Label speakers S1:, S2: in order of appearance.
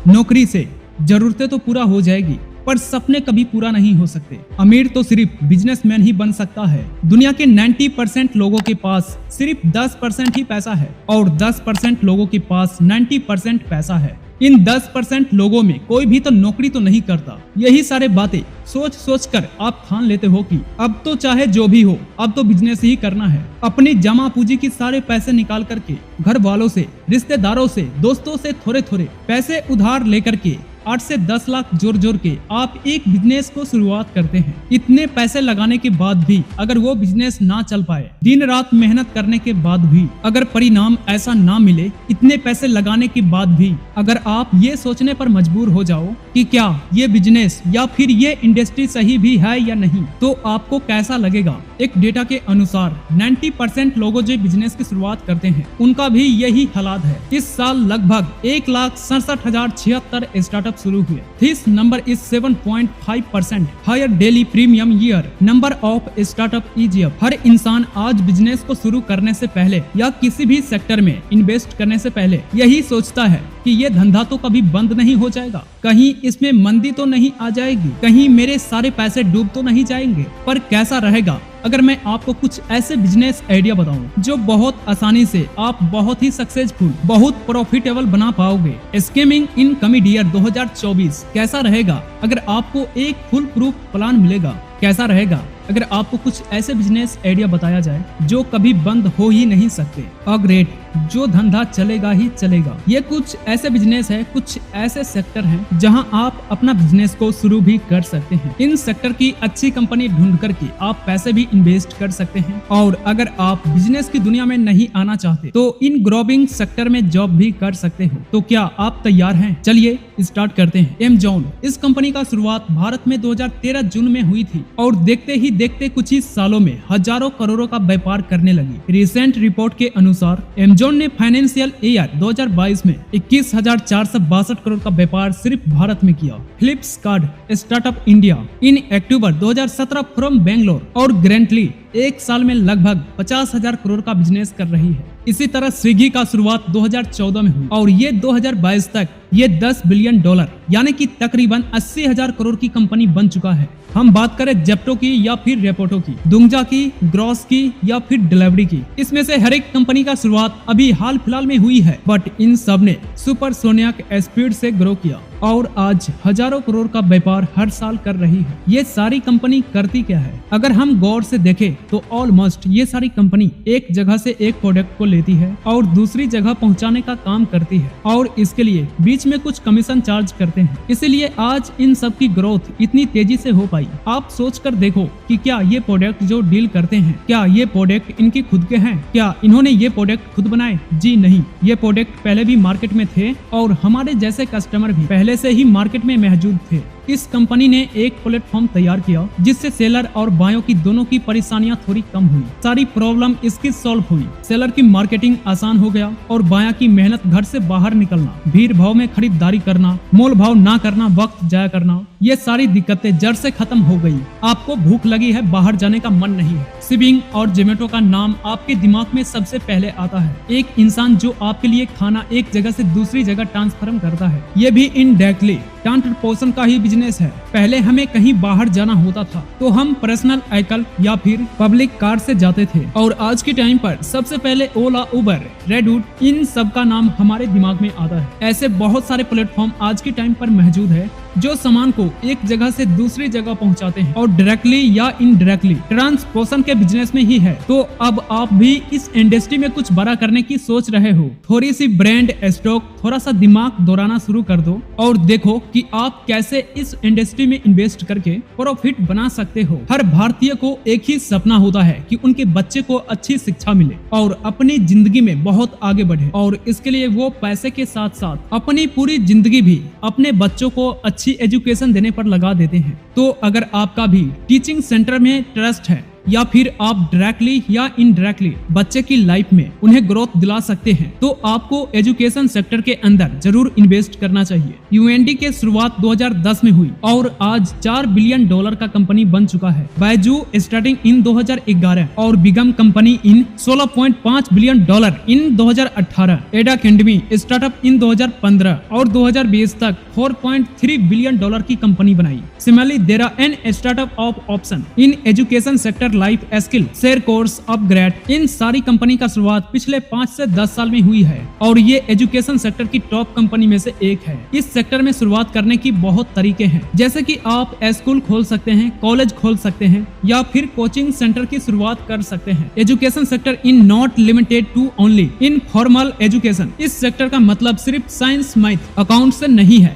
S1: नौकरी से जरूरतें तो पूरा हो जाएगी, पर सपने कभी पूरा नहीं हो सकते। अमीर तो सिर्फ बिजनेसमैन ही बन सकता है। दुनिया के 90% लोगों के पास सिर्फ 10% ही पैसा है और 10% लोगों के पास 90% पैसा है। इन 10% लोगों में कोई भी तो नौकरी तो नहीं करता। यही सारे बातें सोच सोच कर आप ठान लेते हो कि अब तो चाहे जो भी हो, अब तो बिजनेस ही करना है। अपनी जमा पूंजी की सारे पैसे निकाल करके घर वालों से, रिश्तेदारों से, दोस्तों से थोड़े थोड़े पैसे उधार लेकर के 8 से 10 लाख जोड़ जोड़ के आप एक बिजनेस को शुरुआत करते हैं। इतने पैसे लगाने के बाद भी अगर वो बिजनेस ना चल पाए, दिन रात मेहनत करने के बाद भी अगर परिणाम ऐसा ना मिले, इतने पैसे लगाने के बाद भी अगर आप ये सोचने पर मजबूर हो जाओ कि क्या ये बिजनेस या फिर ये इंडस्ट्री सही भी है या नहीं, तो आपको कैसा लगेगा। एक डेटा के अनुसार 90% लोगों जो बिजनेस की शुरुआत करते हैं उनका भी यही हालात है। इस साल लगभग 1,67,076 स्टार्टअप शुरू हुए। This number is 7.5% higher daily premium year number of startup is year. हर इंसान आज बिजनेस को शुरू करने से पहले या किसी भी सेक्टर में इन्वेस्ट करने से पहले यही सोचता है कि ये धंधा तो कभी बंद नहीं हो जाएगा, कहीं इसमें मंदी तो नहीं आ जाएगी, कहीं मेरे सारे पैसे डूब तो नहीं जाएंगे। पर कैसा रहेगा अगर मैं आपको कुछ ऐसे बिजनेस आइडिया बताऊं जो बहुत आसानी से आप बहुत ही सक्सेसफुल, बहुत प्रॉफिटेबल बना पाओगे। स्कीमिंग इन कमिंग ईयर 2024 कैसा रहेगा अगर आपको एक फुल प्रूफ प्लान मिलेगा। कैसा रहेगा अगर आपको कुछ ऐसे बिजनेस आइडिया बताया जाए जो कभी बंद हो ही नहीं सकते। ग्रेट, जो धंधा चलेगा ही चलेगा। ये कुछ ऐसे बिजनेस है, कुछ ऐसे सेक्टर हैं जहां आप अपना बिजनेस को शुरू भी कर सकते हैं। इन सेक्टर की अच्छी कंपनी ढूंढ करके आप पैसे भी इन्वेस्ट कर सकते हैं। और अगर आप बिजनेस की दुनिया में नहीं आना चाहते तो इन ग्रोविंग सेक्टर में जॉब भी कर सकते हो। तो क्या आप तैयार हैं? चलिए स्टार्ट करते हैं। एमेजॉन, इस कंपनी का शुरुआत भारत में 2013 जून में हुई थी और देखते ही देखते कुछ ही सालों में हजारों करोड़ों का व्यापार करने लगी। रिसेंट रिपोर्ट के अनुसार एमेजॉन ने फाइनेंशियल ईयर 2022 में 21,462 करोड़ का व्यापार सिर्फ भारत में किया। Flipkart startup India in October 2017 from Bangalore और ग्रेंटली एक साल में लगभग 50,000 करोड़ का बिजनेस कर रही है। इसी तरह स्विगी का शुरुआत 2014 में हुई और ये 2022 तक ये $10 बिलियन यानी कि तकरीबन 80,000 करोड़ की कंपनी बन चुका है। हम बात करें जेप्टो की या फिर रेपोटो की, दुंगजा की, ग्रॉस की या फिर डिलीवरी की, इसमें से हर एक कंपनी का शुरुआत अभी हाल फिलहाल में हुई है, बट इन सब ने सुपरसोनिक स्पीड से ग्रो किया और आज हजारों करोड़ का व्यापार हर साल कर रही है। ये सारी कंपनी करती क्या है? अगर हम गौर से देखें तो ऑलमोस्ट ये सारी कंपनी एक जगह से एक प्रोडक्ट को लेती है और दूसरी जगह पहुंचाने का काम करती है और इसके लिए बीच में कुछ कमीशन चार्ज करते हैं। इसीलिए आज इन सब की ग्रोथ इतनी तेजी से हो पाई। आप सोच कर देखो कि क्या ये प्रोडक्ट जो डील करते हैं, क्या ये प्रोडक्ट इनके खुद के हैं? क्या इन्होंने ये प्रोडक्ट खुद बनाए? जी नहीं, ये प्रोडक्ट पहले भी मार्केट में थे और हमारे जैसे कस्टमर भी पहले से ही मार्केट में मौजूद थे। इस कंपनी ने एक प्लेटफॉर्म तैयार किया जिससे सेलर और बायों की दोनों की परेशानियां थोड़ी कम हुई। सारी प्रॉब्लम इसकी सॉल्व हुई। सेलर की मार्केटिंग आसान हो गया और बाया की मेहनत घर से बाहर निकलना, भीड़ भाव में खरीदारी करना, मोल भाव ना करना, वक्त जाया करना, ये सारी दिक्कतें जड़ से खत्म हो गई। आपको भूख लगी है, बाहर जाने का मन नहीं है, स्विगी और जोमेटो का नाम आपके दिमाग में सबसे पहले आता है। एक इंसान जो आपके लिए खाना एक जगह से दूसरी जगह ट्रांसफर करता है, ये भी इनडायरेक्टली ट्रांसपोर्टेशन का ही बिजनेस है। पहले हमें कहीं बाहर जाना होता था तो हम पर्सनल व्हीकल या फिर पब्लिक कार से जाते थे और आज के टाइम पर सबसे पहले ओला, उबर, रेडूट, इन सब का नाम हमारे दिमाग में आता है। ऐसे बहुत सारे प्लेटफॉर्म आज के टाइम पर मौजूद है जो सामान को एक जगह से दूसरी जगह पहुंचाते हैं और डायरेक्टली या इनडायरेक्टली ट्रांसपोर्टेशन के बिजनेस में ही है। तो अब आप भी इस इंडस्ट्री में कुछ बड़ा करने की सोच रहे हो, थोड़ी सी ब्रांड स्टॉक, थोड़ा सा दिमाग दौड़ाना शुरू कर दो और देखो कि आप कैसे इस इंडस्ट्री में इन्वेस्ट करके प्रॉफिट बना सकते हो। हर भारतीय को एक ही सपना होता है कि उनके बच्चे को अच्छी शिक्षा मिले और अपनी जिंदगी में बहुत आगे बढ़े और इसके लिए वो पैसे के साथ साथ अपनी पूरी जिंदगी भी अपने बच्चों को अच्छी एजुकेशन देने पर लगा देते हैं। तो अगर आपका भी टीचिंग सेंटर में ट्रस्ट है या फिर आप डायरेक्टली या इनडायरेक्टली बच्चे की लाइफ में उन्हें ग्रोथ दिला सकते हैं तो आपको एजुकेशन सेक्टर के अंदर जरूर इन्वेस्ट करना चाहिए। यूएनडी के शुरुआत 2010 में हुई और आज $4 बिलियन का कंपनी बन चुका है। बायजू स्टार्टिंग इन 2011 और begin company in $16.5 billion in 2018। एडा एकेडमी स्टार्टअप इन 2015 और 2020 तक $4.3 बिलियन की कंपनी बनाई। Similarly there are an startup of option in education sector life skill share course upGrad. इन सारी कंपनी का शुरुआत पिछले 5 से 10 साल में हुई है और ये एजुकेशन सेक्टर की टॉप कंपनी में से एक है। इस सेक्टर में शुरुआत करने की बहुत तरीके हैं, जैसे कि आप स्कूल खोल सकते हैं, कॉलेज खोल सकते हैं या फिर कोचिंग सेंटर की शुरुआत कर सकते हैं। Education sector in not limited to only in formal education. इस सेक्टर का मतलब सिर्फ साइंस, मैथ, अकाउंट से नहीं है।